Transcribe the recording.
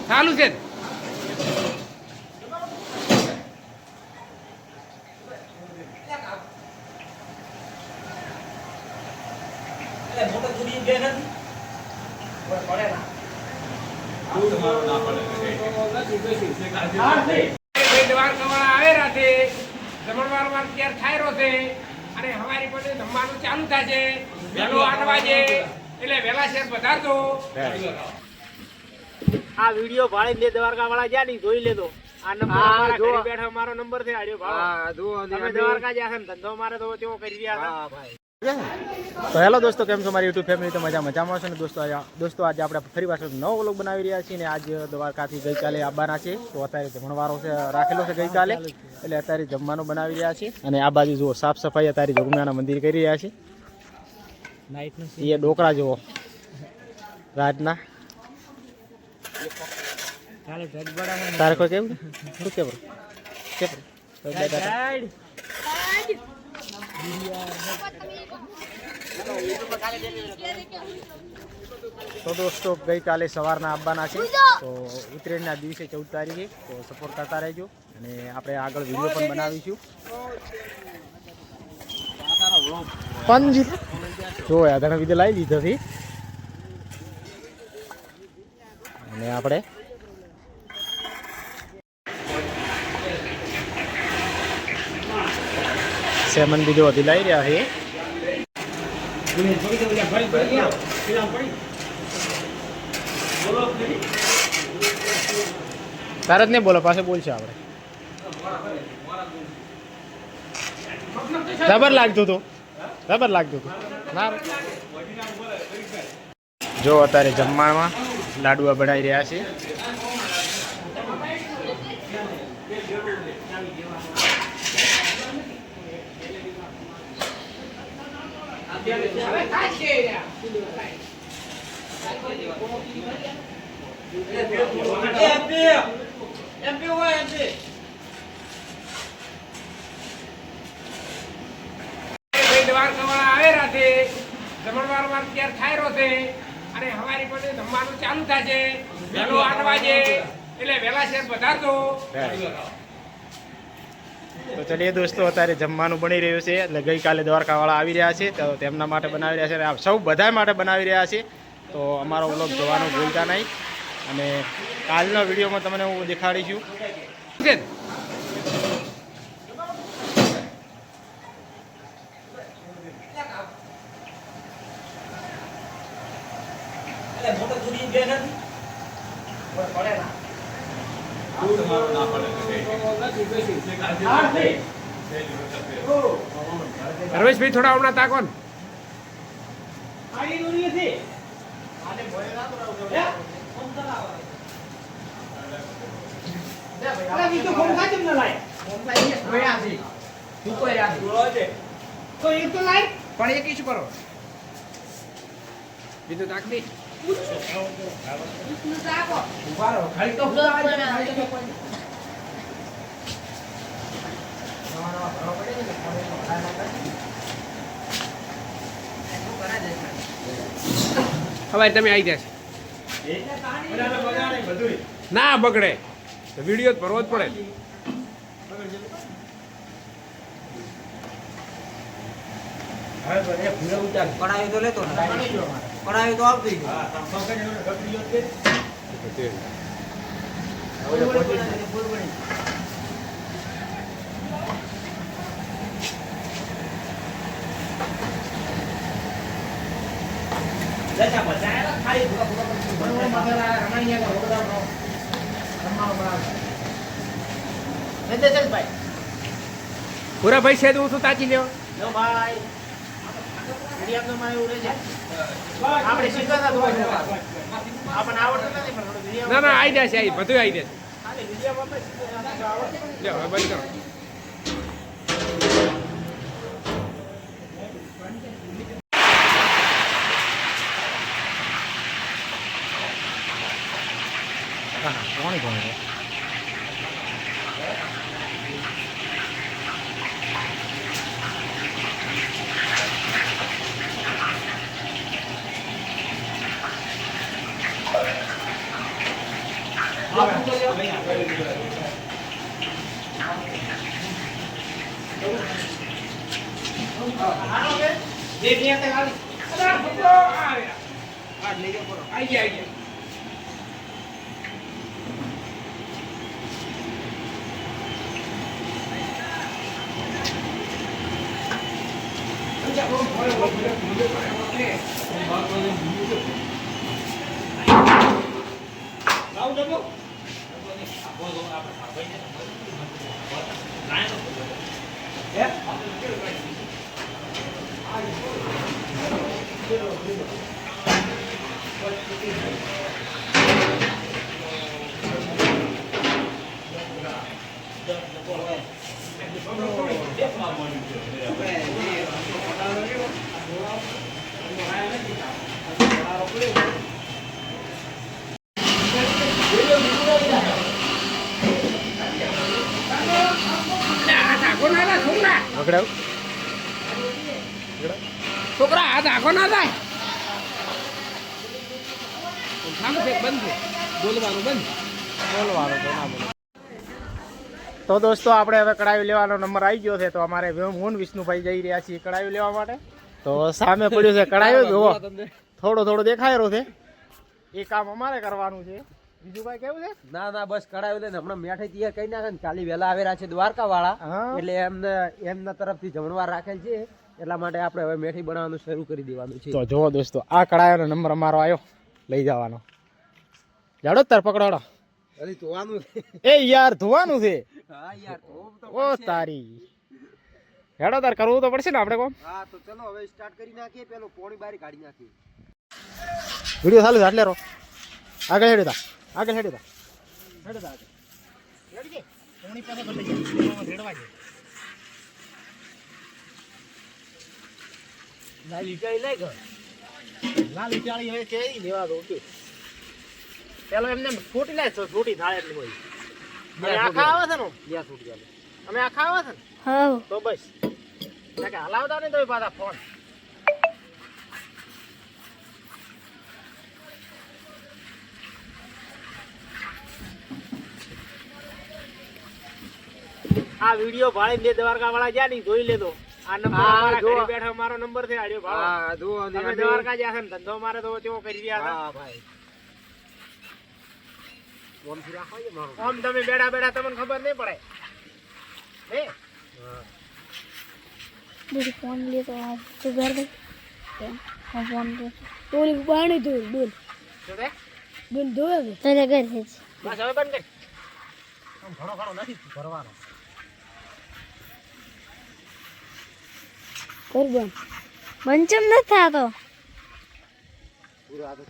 ચાલુ છે. દ્વારકાવાળા આવે રાતે જમણવાર માં તૈયાર થાય રહ્યો છે અને હવારી પડે જમવાનું ચાલુ થશે વહેલો 8 વાગે એટલે વહેલા શેર પધારજો. આ વિડિયો ભાડે બે દ્વારકાવાળા જ્યાં ની જોઈ લેતો. આ નંબર મારા ઘરે બેઠો મારો નંબર છે. આડ્યો ભાવ. હા જો તમે દ્વારકા જ્યાં છે ને ધંધો મારે તો કેવો કરી રહ્યા હતા. હા ભાઈ. તો હેલો દોસ્તો, કેમ છો મારી યુટ્યુબ ફેમિલી? તો મજામાં છો ને દોસ્તો આજે આપણે ફરી પાછો નવો વ્લોગ બનાવી રહ્યા છીએ ને આજ દ્વારકાથી ગઈકાલે આવવાના છે. તો અત્યારે જમણવારો છે રાખેલો છે ગઈકાલે, એટલે અત્યારે જમવાનું બનાવી રહ્યા છીએ. અને આ બાજુ જુઓ સાફ સફાઈ અત્યારે જોગમિયાના મંદિર કરી રહ્યા છે. એ ડોકરા જુઓ રાતના. તારે કોઈ કેવું શું કેવું તો દોસ્તો ગઈકાલે સવારના આવવાના છે. તો ઉત્તરાયણના દિવસે 14 તારીખે તો સપોર્ટ કરતા રહેજો અને આપણે આગળ વિડીયો પણ બનાવીશું. પંજી જો આધાર વિડીયો લાવી દીધો હતી અને આપણે સેમન બીજો વધી લાવી રહ્યા છે. તારત ને બોલો પાસે બોલશે આપણે. રબર લાગતું હતું ના જો અત્યારે જમવામાં લાડુઆ બનાવી રહ્યા છે. દ્વારકાવાળા આવે રાતે જમણવાર માં તૈયાર થાય રહ્યો છે અને હવારી પડે જમવાનું ચાલુ થશે વહેલો 8 વાગે એટલે વહેલા શેર પધારજો. તો ચલીએ દોસ્તો, અત્યારે જમવાનું બની રહ્યું છે. એટલે ગઈકાલે દ્વારકાવાળા આવી રહ્યા છે તો તેમના માટે બનાવી રહ્યા છે. સૌ બધા માટે બનાવી રહ્યા છે. તો અમારો વ્લોગ જોવાનું ભૂલતા નહીં અને કાલનો વિડીયોમાં તમને હું દેખાડીશું. રમેશભાઈ થોડા હમણાં તાકો ને. પણ એક શું કરો બીજું તાક નહીં. હવે તમે આવી જશે ના બગડે તો વિડીયો જ ભરવો જ પડે. કડાવી તો લેતો કડાવી તો આવતી પૂરા ભાઈ છે હું શું તાચી લેવા ના ના આવી જશે બધું આવી જશે. બંધ કરો. કોણ કોણ આઈ ગયા છોકરા હાથ આખો ના થાય. તો દોસ્તો આપણે હવે કડાવી લેવાનો નંબર આવી ગયો છે. તો અમારે હું વિષ્ણુભાઈ જઈ રહ્યા છીએ કડાવી લેવા માટે. તો સામે પડ્યું છે કડાવી, જોવો થોડો દેખાય રહ્યો છે. એ કામ અમારે કરવાનું છે. બીજું ભાઈ કેવું છે? ના ના બસ કરાવી લે. હમણાં મેઠાઈ તૈયાર કરી નાખે ને કાલી વહેલા આવેલા છે દ્વારકા વાળા, એટલે એમના તરફથી જમણવાર રાખેલ છે. એટલા માટે આપણે હવે મેઠી બનાવવાનું શરૂ કરી દેવાનું છે. તો જુઓ દોસ્તો, આ કડાયોનો નંબર અમારો આવ્યો, લઈ જવાનો. જાડો તાર પકડોડો. અરે ધોવાનું એ યાર ધોવાનું છે. હા યાર ઓ તારી હેડો તાર કરવું તો પડશે ને આપણે કોમ. હા તો ચલો હવે સ્ટાર્ટ કરી નાખીએ. પેલો પોણી બારી કાઢી નાખીએ. વિડિયો ચાલુ છે એટલે રો આગળ હેડો તા, આગળ હેડો તા, હેડો તા આગળ હેડી કે પોણી પાસે ભલે જાય રેડવા છે. લાલી ચાઈ લઈ ગયો. લાલી ચાળી હવે કે લેવા દો કે પેલો એમને ફૂટી લાય તો ફૂટી થાય એટલી હોય. અમે આખા આવે છે ને યા છૂટી ચાલે. અમે આખા આવે છે ને હા તો બસ કે હલાવતા નહીં તો પાછા ફોન. આ વિડિયો ભાડે બે દ્વારકા વાળા જ્યાં ની જોઈ લેતો. આ નંબર અમારા ઘરે બેઠા અમારો નંબર છે. આડ્યો ભાડો. હા જો તમે દ્વારકા જ્યાં છે ને ધંધો મારે તો કેવો કરી રહ્યા હતા. હા ભાઈ ઓમ થી રાખો છે મારો. આમ તમે બેઠા તમને ખબર નહીં પડે હે. मेरे फोन लिए तो आज तो घर में हाँ फोन तो बोल पानी दो बोल શું છે? बोल दो तेरे घर है બસ હવે બંધ કરી. આમ ઘણો નથી ભરવાનો. कर बन मंचम न था तो પૂરો આ તો